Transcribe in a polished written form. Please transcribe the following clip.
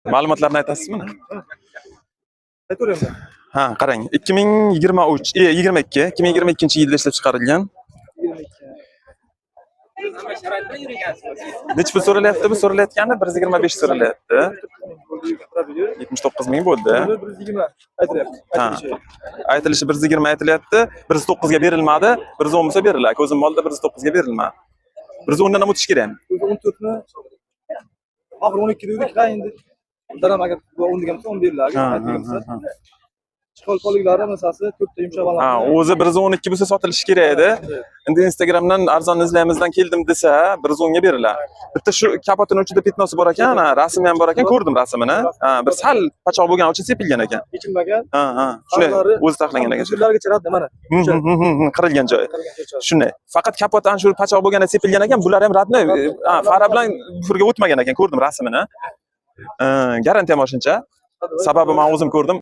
Ma'lumotlarni aytasizmi? Aytaveringlar. Ha, qarang. 2023, 22, 2022-yilda ishlab chiqarilgan. 22. Necha pul so'ralyapti? Bu so'ralayotgani 125 so'ralyapti. 79 ming bo'ldi. 120 aytilyapti. Ha. Aytilishi 120 aytilyapti. 109 ga berilmadi. 110 bo'lsa beriladi. Ko'zim oldida 109 ga berilmadi. 110 dan ham o'tish kerak. 14 ni oxir 12 dedik, ha endi daram agar 10 degan bo'lsa 10 beriladi. Chiqol poliglari masalasi 4 ta yumshoq Ha, o'zi 112 bo'lsa sotilishi kerak edi. Endi Instagramdan arzon izlaymizdan keldim desa 110 ga beriladi. Bitta shu kapotini uchida petnosi bor ekan, rasmi ham bor ekan, ko'rdim rasmini. Ha, bir sal pachoq bo'lgani uchun sepilgan ekan. yechilmagan. Ha, shunday o'zi taxlangan ekan. Ulargacha radda mana. Qirilgan joyi. Shunday. Faqat kapot ana shu pachoq bo'lganda sepilgan ekan, bular ham radni fara bilan bufurga o'tmagan ekan, ko'rdim rasmini. Garantiya mashinacha. Sababi men o'zim ko'rdim.